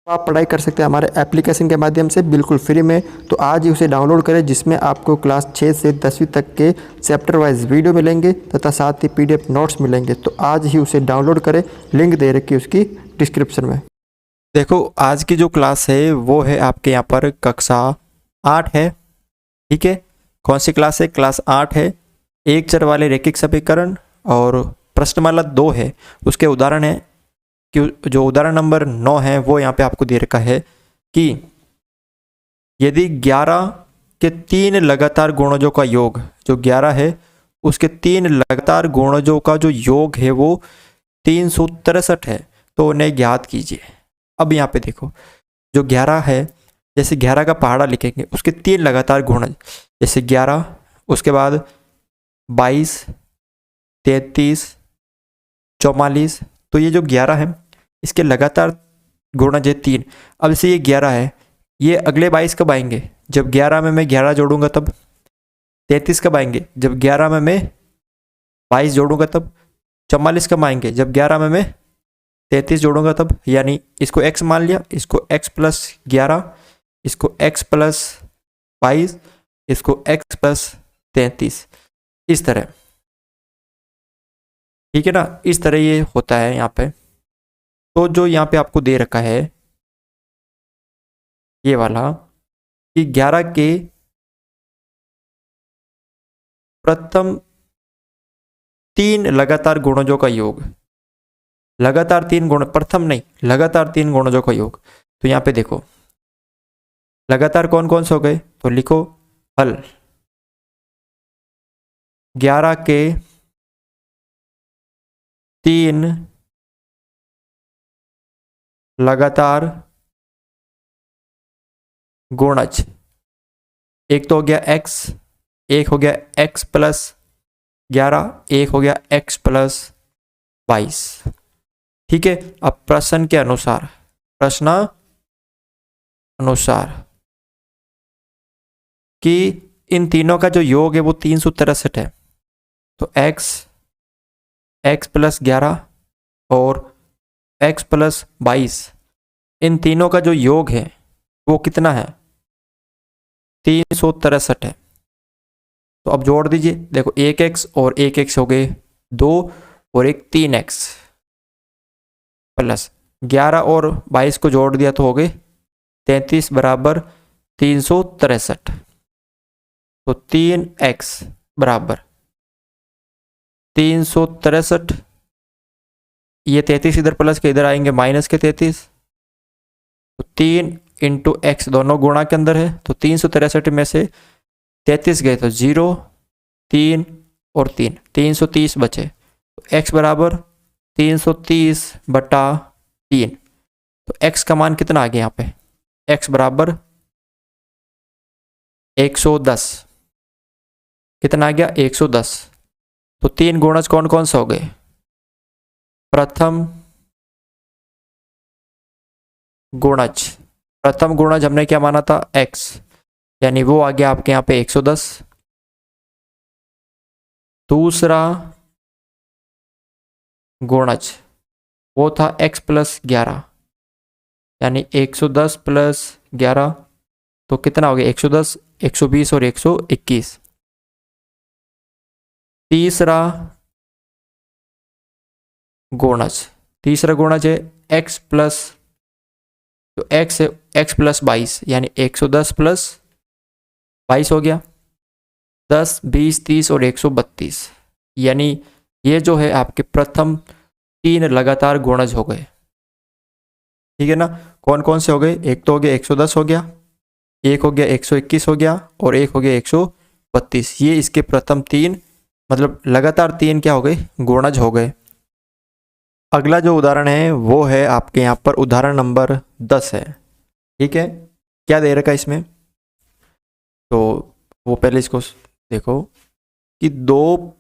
आप पढ़ाई कर सकते हैं हमारे एप्लीकेशन के माध्यम से बिल्कुल फ्री में। तो आज ही उसे डाउनलोड करें, जिसमें आपको क्लास 6 से 10वीं तक के चैप्टर वाइज वीडियो मिलेंगे तथा साथ ही पीडीएफ नोट्स मिलेंगे। तो आज ही उसे डाउनलोड करें, लिंक दे रखी है उसकी डिस्क्रिप्शन में। देखो, आज की जो क्लास है वो है आपके यहाँ पर कक्षा 8 है। ठीक है, कौन सी क्लास है? क्लास 8 है। एक चर वाले रैखिक समीकरण और प्रश्नमाला 2 है, उसके उदाहरण है कि जो उदाहरण नंबर 9 है वो यहाँ पे आपको दे रखा है कि यदि 11 के 3 लगातार गुणजों का योग, जो 11 है उसके 3 लगातार गुणजों का जो योग है वो 363 है, तो उन्हें ज्ञात कीजिए। अब यहाँ पे देखो, जो 11 है, जैसे 11 का पहाड़ा लिखेंगे, उसके 3 लगातार गुणज, जैसे 11, उसके बाद 22, 33, 44। तो ये जो 11 है इसके लगातार गुणज है 3। अब जैसे ये 11 है, ये अगले 22 कब आएंगे? जब 11 में मैं 11 जोड़ूंगा तब। 33 कब आएंगे? जब 11 में मैं 22 जोड़ूंगा तब। 44 कब आएंगे? जब 11 में मैं 33 जोड़ूंगा तब। यानी इसको x मान लिया, इसको x प्लस 11, इसको x प्लस 22, इसको x प्लस 33, इस तरह। ठीक है ना, इस तरह ये होता है यहाँ पे। तो जो यहाँ पे आपको दे रखा है ये वाला कि 11 के प्रथम 3 लगातार गुणजों का योग, लगातार 3 गुण, प्रथम नहीं, लगातार 3 गुणजों का योग। तो यहाँ पे देखो लगातार कौन कौन से हो गए, तो लिखो हल। 11 के 3 लगातार गुणज, एक तो हो गया x, एक हो गया x प्लस 11, एक हो गया x प्लस 22। ठीक है, अब प्रश्न के अनुसार, प्रश्न अनुसार कि इन तीनों का जो योग है वो 363 है। तो x प्लस 11 और x प्लस 22, इन तीनों का जो योग है वो कितना है? 363 है। तो अब जोड़ दीजिए, देखो एक x और एक x हो गए 2 और एक 3x प्लस 11 और 22 को जोड़ दिया तो हो गए 33 बराबर 363। तो 3x बराबर 363, ये 33 इधर प्लस के इधर आएंगे माइनस के 33। तो 3 इंटू एक्स दोनों गुणा के अंदर है, तो 363 में से 33 गए तो 0, 3 और 3, 330 बचे। तो x बराबर 330 बटा 3। तो x का मान कितना आ गया यहाँ पे? x बराबर 110। कितना आ गया? 110। तो 3 गुणज कौन कौन से हो गए? प्रथम गुणज, प्रथम गुणज हमने क्या माना था? x, यानी वो आ गया आपके यहाँ पे 110। दूसरा गुणज वो था x प्लस 11, यानी 110 प्लस 11, तो कितना हो गया? 110, 120 और 121। तीसरा गुणज, तीसरा गुणज है x प्लस, तो x है x प्लस 22, यानी 110 प्लस 22 हो गया 10, 20, 30 और 132। यानी ये जो है आपके प्रथम 3 लगातार गुणज हो गए। ठीक है ना, कौन कौन से हो गए? एक तो हो गया 110 हो गया, एक हो गया 121 हो गया और एक हो गया 132। ये इसके प्रथम 3, मतलब लगातार 3 क्या हो गए? गुणज हो गए। अगला जो उदाहरण है वो है आपके यहाँ पर उदाहरण नंबर 10 है। ठीक है, क्या दे रखा है इसमें? तो वो पहले इसको देखो कि दो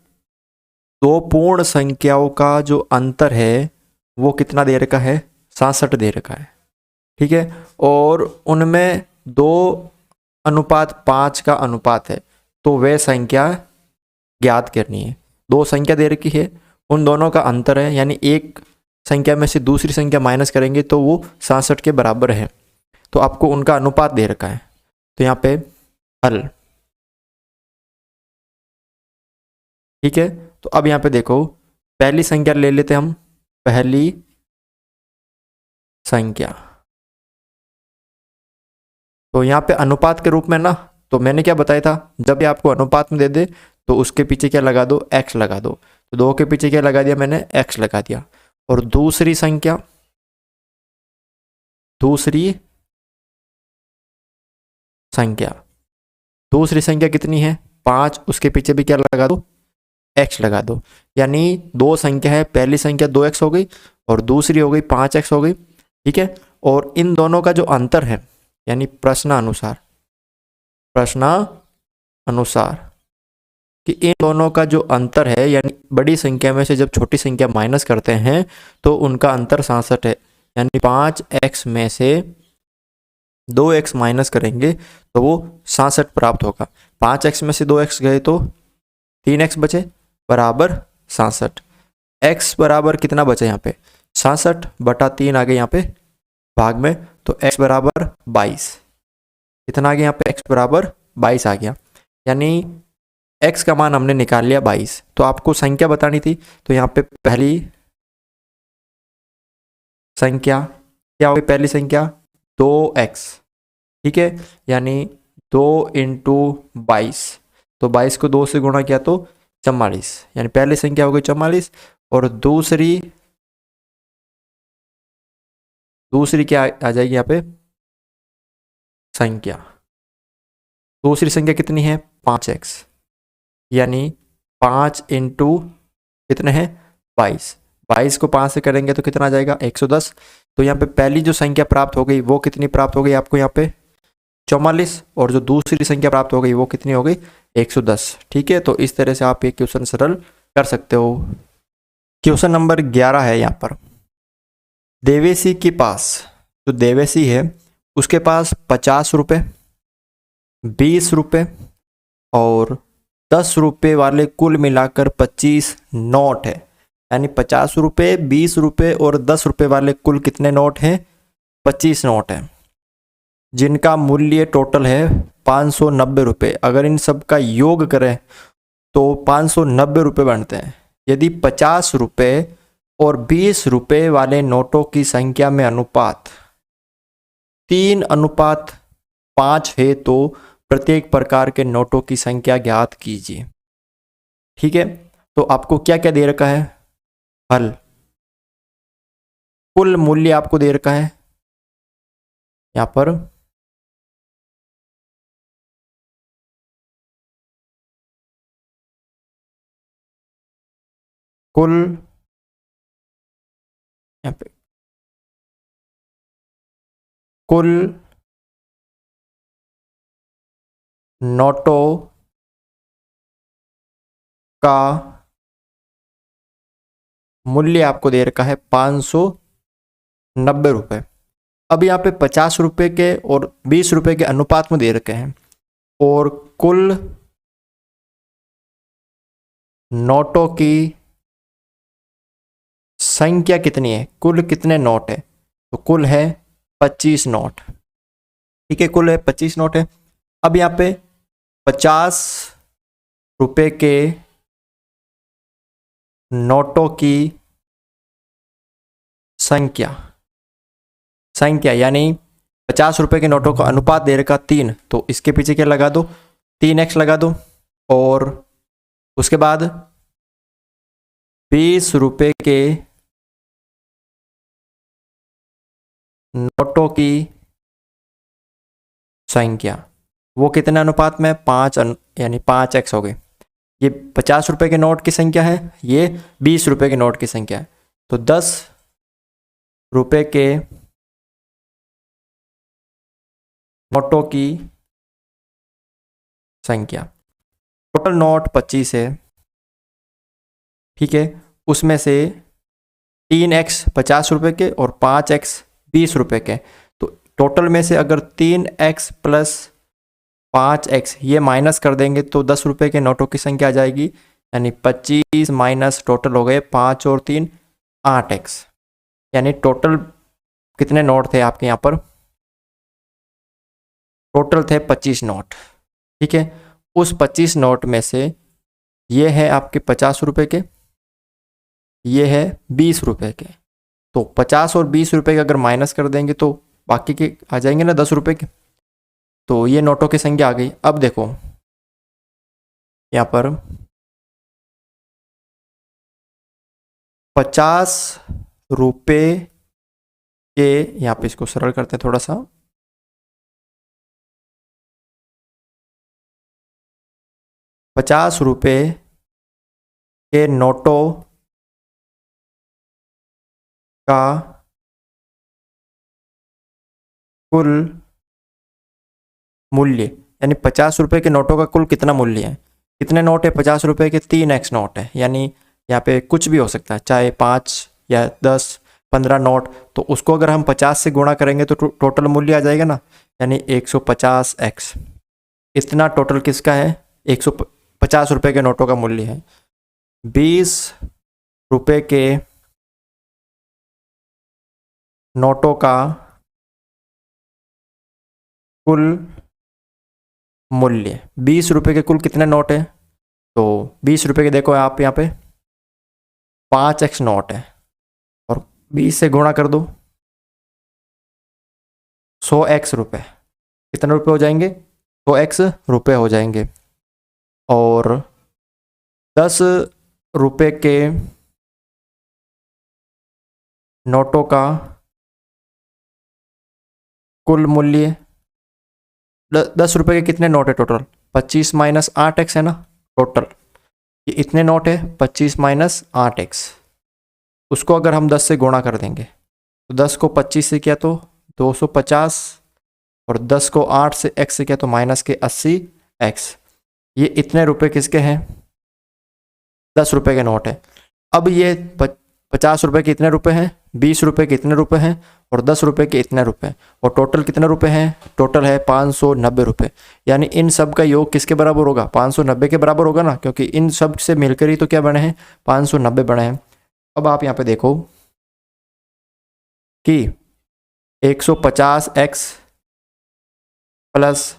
पूर्ण संख्याओं का जो अंतर है वो कितना दे रखा है? 67 दे रखा है। ठीक है, और उनमें 2:5 का अनुपात है, तो वह संख्या ज्ञात करनी है। 2 संख्या दे रखी है, उन दोनों का अंतर है, यानी एक संख्या में से दूसरी संख्या माइनस करेंगे तो वो 67 के बराबर है। तो आपको उनका अनुपात दे रखा है, तो यहाँ पे हल। ठीक है, तो अब यहाँ पे देखो पहली संख्या ले लेते हम, पहली संख्या। तो यहाँ पे अनुपात के रूप में ना, तो मैंने क्या बताया था, जब भी आपको अनुपात में दे दे तो उसके पीछे क्या लगा दो, x लगा दो। तो 2 के पीछे क्या लगा दिया मैंने, x लगा दिया। और दूसरी संख्या, दूसरी संख्या कितनी है 5, उसके पीछे भी क्या लगा दो, x लगा दो। यानी 2 संख्या है, पहली संख्या 2x हो गई और दूसरी हो गई 5x हो गई। ठीक है, और इन दोनों का जो अंतर है, यानी प्रश्नानुसार कि इन दोनों का जो अंतर है, यानी बड़ी संख्या में से जब छोटी संख्या माइनस करते हैं तो उनका अंतर 67 है। यानी 5x में से 2x माइनस करेंगे तो वो 67 प्राप्त होगा। 5x में से 2x गए तो 3x बचे, बराबर 67। x बराबर कितना बचा यहाँ पे, 67/3 आ गए यहाँ पे भाग में, तो x बराबर 22। कितना आ गया यहाँ पे, x बराबर 22 आ गया। यानी x का मान हमने निकाल लिया 22। तो आपको संख्या बतानी थी, तो यहाँ पे पहली संख्या क्या होगी, पहली संख्या 2x। ठीक है, यानी 2 × 22, तो 22 को 2 से गुणा किया तो 44, यानी पहली संख्या हो गई 44। और दूसरी क्या आ जाएगी यहाँ पे संख्या, दूसरी संख्या कितनी है 5x, यानी 5 × कितने हैं 22। 22 को 5 से करेंगे तो कितना आ जाएगा 110। तो यहाँ पे पहली जो संख्या प्राप्त हो गई वो कितनी प्राप्त हो गई आपको यहाँ पे 44, और जो दूसरी संख्या प्राप्त हो गई वो कितनी हो गई 110। ठीक है, तो इस तरह से आप ये क्वेश्चन सरल कर सकते हो। क्वेश्चन नंबर 11 है यहाँ पर, देवेशी के पास, जो देवेशी है उसके पास 50 रुपये, 20 रुपये और 10 रुपये वाले कुल मिलाकर 25 नोट है। यानी 50 रुपये, 20 रुपये और 10 रुपये वाले कुल कितने नोट हैं, 25 नोट हैं, जिनका मूल्य टोटल है 590 रुपये। अगर इन सब का योग करें तो 590 रुपये बनते हैं। यदि 50 रुपये और 20 रुपये वाले नोटों की संख्या में अनुपात 3:5 है तो प्रत्येक प्रकार के नोटों की संख्या ज्ञात कीजिए। ठीक है, तो आपको क्या क्या दे रखा है, हल। कुल मूल्य आपको दे रखा है यहाँ पर, कुल यहाँ पे कुल नोटों का मूल्य आपको दे रखा है 590 रुपये। अब यहाँ पे 50 रुपये के और 20 रुपये के अनुपात में दे रखे हैं, और कुल नोटों की संख्या कितनी है, कुल कितने नोट है, तो कुल है 25 नोट। ठीक है, कुल है 25 नोट है। अब यहाँ पे 50 रुपये के नोटों की संख्या यानी 50 रुपये के नोटों का अनुपात दे रखा 3, तो इसके पीछे क्या लगा दो, 3x लगा दो। और उसके बाद 20 रुपये के नोटों की संख्या, वो कितने अनुपात में 5, यानी 5x हो गए। ये 50 रुपये के नोट की संख्या है, ये 20 रुपये के नोट की संख्या है। तो 10 रुपये के नोटों की संख्या, टोटल नोट 25 है। ठीक है, उसमें से 3x 50 रुपये के और 5x 20 रुपये के, तो टोटल में से अगर 3x + 5x ये माइनस कर देंगे तो 10 रुपये के नोटों की संख्या आ जाएगी, यानी 25 माइनस टोटल हो गए 5 और 3 8x। यानी टोटल कितने नोट थे आपके यहाँ पर, टोटल थे 25 नोट। ठीक है, उस 25 नोट में से ये है आपके 50 रुपए के, ये है 20 रुपए के। तो 50 और 20 रुपए के अगर माइनस कर देंगे तो बाकी के आ जाएंगे ना 10 रुपए के। तो ये नोटों की संख्या आ गई। अब देखो यहाँ पर 50 रुपए के, यहाँ पे इसको सरल करते हैं थोड़ा सा, 50 रुपए के नोटों का कुल मूल्य, यानी 50 रुपए के नोटों का कुल कितना मूल्य है, कितने नोट है 50 रुपए के, 3x नोट है। यानी यहाँ पे कुछ भी हो सकता है, चाहे 5 या 10 15 नोट। तो उसको अगर हम 50 से गुणा करेंगे तो टोटल मूल्य आ जाएगा ना, यानी 150x। इतना टोटल किसका है, 150 रुपए के नोटों का मूल्य है। 20 रुपए के नोटों का कुल मूल्य, 20 रुपए के कुल कितने नोट है, तो 20 रुपए के देखो आप यहाँ पे 5x नोट है, और 20 से गुणा कर दो 100x रुपए, कितने रुपए हो जाएंगे, 100x रुपए हो जाएंगे। और 10 रुपए के नोटों का कुल मूल्य, 10 रुपए के कितने नोट है टोटल, 25 माइनस 8x है ना टोटल, ये इतने नोट है 25 माइनस 8x। उसको अगर हम 10 से गुणा कर देंगे तो 10 को 25 से किया तो 250, और 10 को 8 से x से किया तो माइनस के 80x। ये इतने रुपए किसके हैं, 10 रुपए के नोट है। अब ये 50 रुपए के इतने रुपए हैं, 20 रुपए के इतने रुपए हैं, और 10 रुपए के इतने रुपए, और टोटल कितने रुपए हैं, टोटल है 590 रुपए। यानी इन सब का योग किसके बराबर होगा, 590 के बराबर होगा ना, क्योंकि इन सब से मिलकर ही तो क्या बने हैं, 590 बने हैं। अब आप यहाँ पे देखो कि 150x plus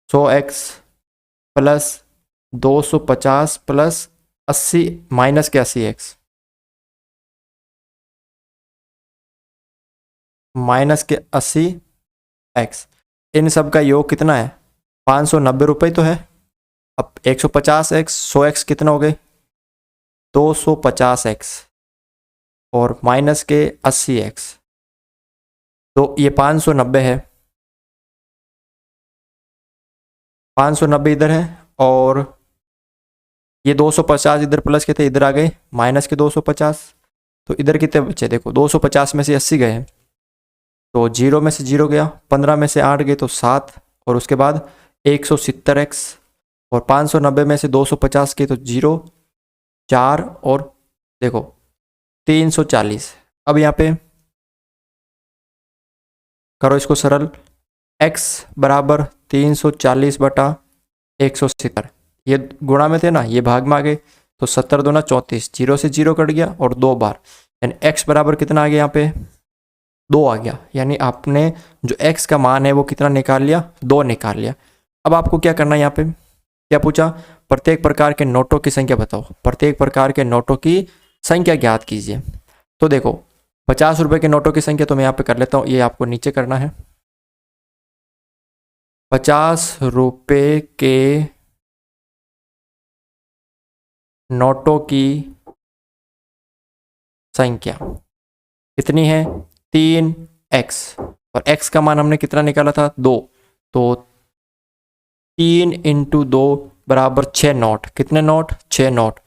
100x plus 250 plus 80 minus के 80x माइनस के 80x, इन सब का योग कितना है, 590 रुपये तो है। अब 150x 100x कितना हो गए, 250x, और माइनस के 80x, तो ये 590 है, 590 इधर है, और ये 250 इधर प्लस के थे, इधर आ गए माइनस के 250। तो इधर कितने बचे, देखो 250 में से 80 गए हैं तो 0 में से 0 गया, 15 में से 8 गए तो 7, और उसके बाद 170x, और 590 में से 250 के तो 0 4, और देखो 340। अब यहाँ पे करो इसको सरल, x बराबर 340 बटा 170, ये गुणा में थे ना, ये भाग में आ गए तो 70 दूना 34, 0 से 0 कट गया और 2 बार, यानी x बराबर कितना आ गया यहाँ पे 2 आ गया। यानी आपने जो x का मान है वो कितना निकाल लिया, 2 निकाल लिया। अब आपको क्या करना है, यहाँ पे क्या पूछा, प्रत्येक प्रकार के नोटों की संख्या बताओ, प्रत्येक प्रकार के नोटों की संख्या ज्ञात कीजिए। तो देखो 50 रुपए के नोटों की संख्या तो मैं यहाँ पे कर लेता हूँ, ये आपको नीचे करना है। 50 रुपए के नोटों की संख्या कितनी है, 3x, और x का मान हमने कितना निकाला था 2, तो 3 × 2 बराबर 6 नोट, कितने नोट, 6 नोट।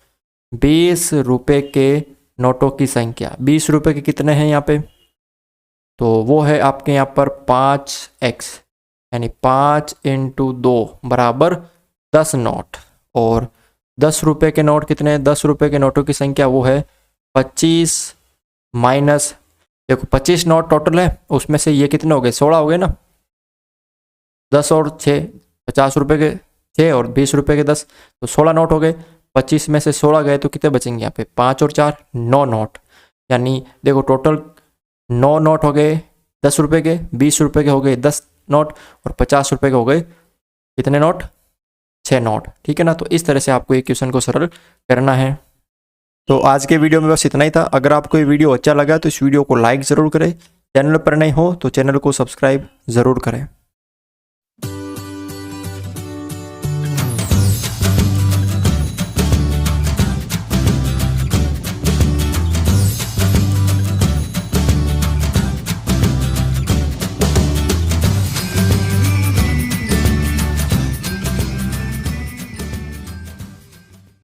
20 रुपए के नोटों की संख्या, 20 रुपए के कितने हैं यहाँ पे, तो वो है आपके यहाँ पर 5x, यानी 5 × 2 बराबर 10 नोट। और 10 रुपए के नोट कितने हैं, 10 रुपए के नोटों की संख्या वो है 25 माइनस, देखो 25 नोट टोटल है, उसमें से ये कितने हो गए, 16 हो गए ना, 10 और 6, 50 रुपए के 6 और 20 रुपए के 10, तो 16 नोट हो गए। 25 में से 16 गए तो कितने बचेंगे यहाँ पे, 5 और 4 9 नोट। यानी देखो टोटल 9 नोट हो गए 10 रुपये के, 20 रुपये के हो गए 10 नोट और 50 रुपये के हो गए कितने नोट, 6 नोट। ठीक है ना। तो इस तरह से आपको ये क्वेश्चन को सरल करना है। तो आज के वीडियो में बस इतना ही था। अगर आपको ये वीडियो अच्छा लगा तो इस वीडियो को लाइक ज़रूर करें, चैनल पर नए हो तो चैनल को सब्सक्राइब ज़रूर करें।